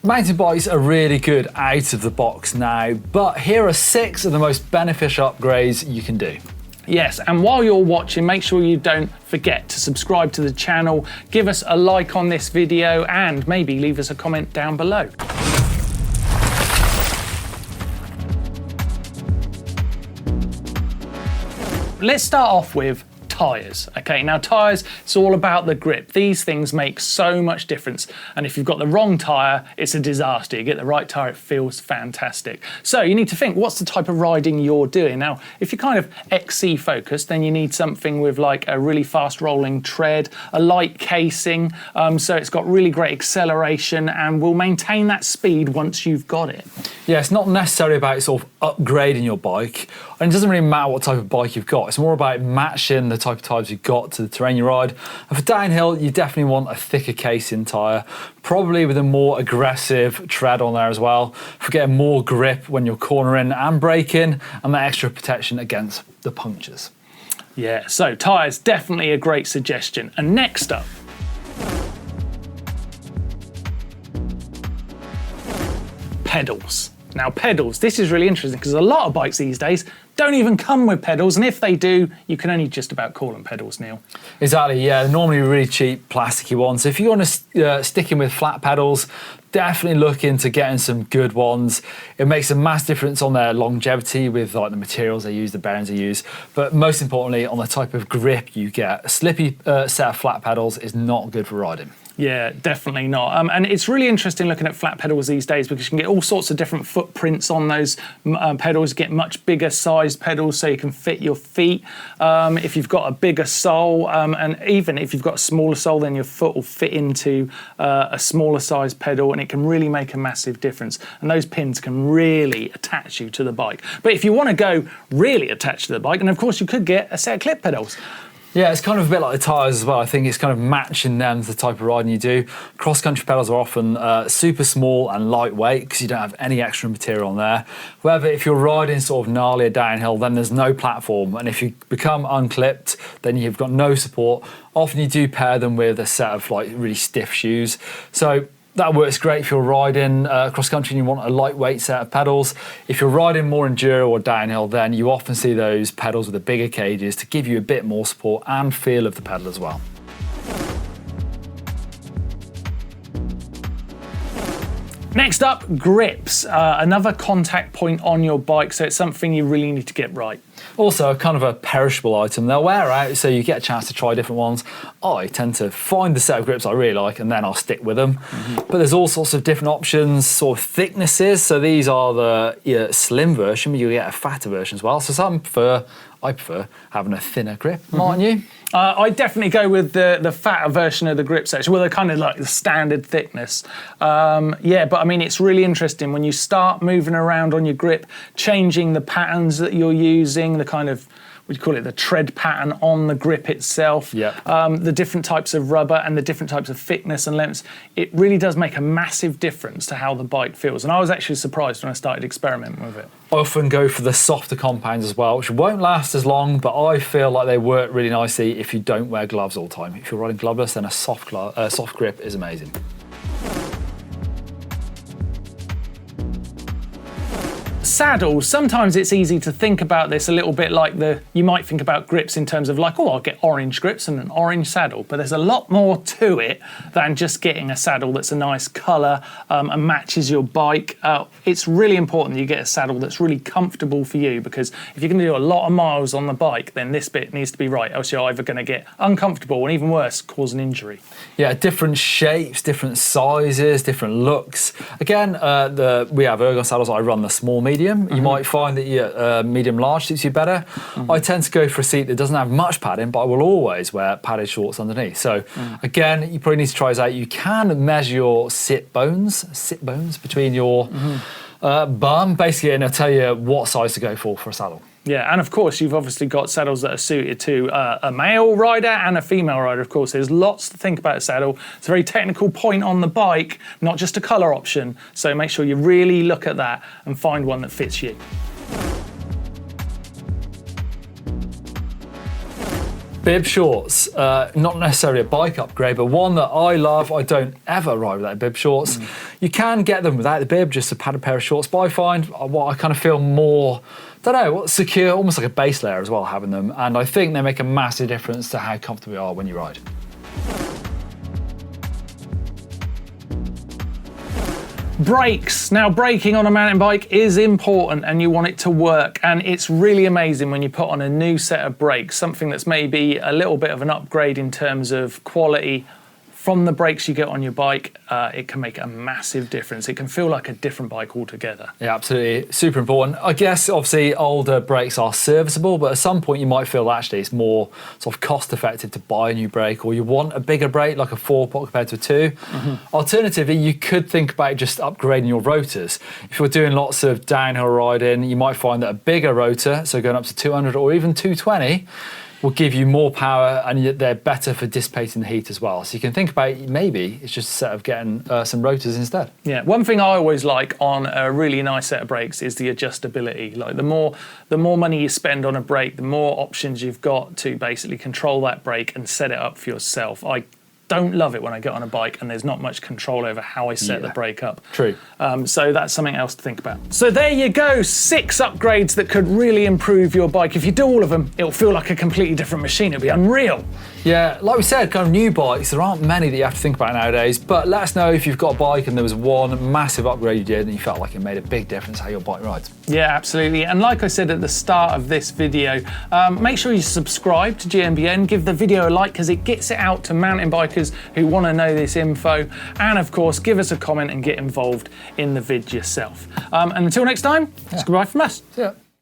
Mountain bikes are really good out of the box now, but here are 6 of the most beneficial upgrades you can do. Yes, and while you're watching, make sure you don't forget to subscribe to the channel, give us a like on this video, and maybe leave us a comment down below. Let's start off with tyres. Okay, now tyres, it's all about the grip. These things make so much difference, and if you've got the wrong tyre, it's a disaster. You get the right tyre, it feels fantastic. So you need to think, what's the type of riding you're doing? Now, if you're kind of XC focused, then you need something with like a really fast rolling tread, a light casing, so it's got really great acceleration and will maintain that speed once you've got it. Yeah, it's not necessarily about sort of upgrading your bike, and it doesn't really matter what type of bike you've got. It's more about matching the type of tyres you've got to the terrain you ride. And for downhill, you definitely want a thicker casing tyre, probably with a more aggressive tread on there as well, for getting more grip when you're cornering and braking, and that extra protection against the punctures. Yeah, so tyres, definitely a great suggestion. And next up, pedals. Now pedals, this is really interesting because a lot of bikes these days don't even come with pedals, and if they do, you can only just about call them pedals, Neil. Exactly, yeah, normally really cheap plasticky ones. If you want to stick in with flat pedals, definitely look into getting some good ones. It makes a massive difference on their longevity with like the materials they use, the bearings they use, but most importantly on the type of grip you get. A slippy set of flat pedals is not good for riding. Yeah, definitely not. And it's really interesting looking at flat pedals these days because you can get all sorts of different footprints on those pedals. You get much bigger sized pedals so you can fit your feet. If you've got a bigger sole, and even if you've got a smaller sole, then your foot will fit into a smaller sized pedal, and it can really make a massive difference. And those pins can really attach you to the bike. But if you want to go really attached to the bike, and of course you could get a set of clip pedals. Yeah, it's kind of a bit like the tyres as well. I think it's kind of matching them to the type of riding you do. Cross-country pedals are often super small and lightweight because you don't have any extra material on there. However, if you're riding sort of gnarlier downhill, then there's no platform. And if you become unclipped, then you've got no support. Often you do pair them with a set of like really stiff shoes. So that works great if you're riding cross-country and you want a lightweight set of pedals. If you're riding more enduro or downhill, then you often see those pedals with the bigger cages to give you a bit more support and feel of the pedal as well. Next up, grips. Another contact point on your bike, so it's something you really need to get right. Also, kind of a perishable item. They'll wear out, so you get a chance to try different ones. I tend to find the set of grips I really like, and then I'll stick with them. But there's all sorts of different options, sort of thicknesses. So these are the slim version, but you get a fatter version as well. So I prefer having a thinner grip. Martyn, you? I definitely go with the fatter version of the grip section, well, they're kind of like the standard thickness. Yeah, but I mean, it's really interesting when you start moving around on your grip, changing the patterns that you're using, the kind of, we call it the tread pattern on the grip itself, the different types of rubber and the different types of thickness and lengths. It really does make a massive difference to how the bike feels. And I was actually surprised when I started experimenting with it. I often go for the softer compounds as well, which won't last as long, but I feel like they work really nicely if you don't wear gloves all the time. If you're riding gloveless, then a soft grip is amazing. Saddles, sometimes it's easy to think about this a little bit like you might think about grips in terms of like, oh, I'll get orange grips and an orange saddle, but there's a lot more to it than just getting a saddle that's a nice colour and matches your bike. It's really important that you get a saddle that's really comfortable for you, because if you're going to do a lot of miles on the bike, then this bit needs to be right, else you're either going to get uncomfortable and even worse, cause an injury. Yeah, different shapes, different sizes, different looks. Again, we have ergon saddles. I run the small medium. You might find that your medium large suits you better. I tend to go for a seat that doesn't have much padding, but I will always wear padded shorts underneath. So again, you probably need to try this out. You can measure your sit bones between your bum, basically, and it'll tell you what size to go for a saddle. Yeah, and of course, you've obviously got saddles that are suited to a male rider and a female rider, of course. There's lots to think about a saddle. It's a very technical point on the bike, not just a colour option. So make sure you really look at that and find one that fits you. Bib shorts, not necessarily a bike upgrade, but one that I love. I don't ever ride without bib shorts. You can get them without the bib, just a padded pair of shorts, but I find what I kind of feel more, don't know, secure, almost like a base layer as well, having them. And I think they make a massive difference to how comfortable you are when you ride. Brakes. Now, braking on a mountain bike is important and you want it to work, and it's really amazing when you put on a new set of brakes, something that's maybe a little bit of an upgrade in terms of quality from the brakes you get on your bike. It can make a massive difference. It can feel like a different bike altogether. Yeah, absolutely. Super important. I guess, obviously, older brakes are serviceable, but at some point you might feel actually it's more sort of cost effective to buy a new brake, or you want a bigger brake, like a 4-pot compared to a 2. Alternatively, you could think about just upgrading your rotors. If you're doing lots of downhill riding, you might find that a bigger rotor, so going up to 200 or even 220, will give you more power, and they're better for dissipating the heat as well. So you can think about maybe it's just a set of getting some rotors instead. Yeah, one thing I always like on a really nice set of brakes is the adjustability. Like the more money you spend on a brake, the more options you've got to basically control that brake and set it up for yourself. I don't love it when I get on a bike and there's not much control over how I set the brake up. True. So that's something else to think about. So there you go, 6 upgrades that could really improve your bike. If you do all of them, it'll feel like a completely different machine. It'll be unreal. Yeah, like we said, kind of new bikes, there aren't many that you have to think about nowadays, but let us know if you've got a bike and there was one massive upgrade you did and you felt like it made a big difference how your bike rides. Yeah, absolutely. And like I said at the start of this video, make sure you subscribe to GMBN, give the video a like because it gets it out to mountain bikers who want to know this info, and of course give us a comment and get involved in the vid yourself. And until next time, it's goodbye from us. Yeah.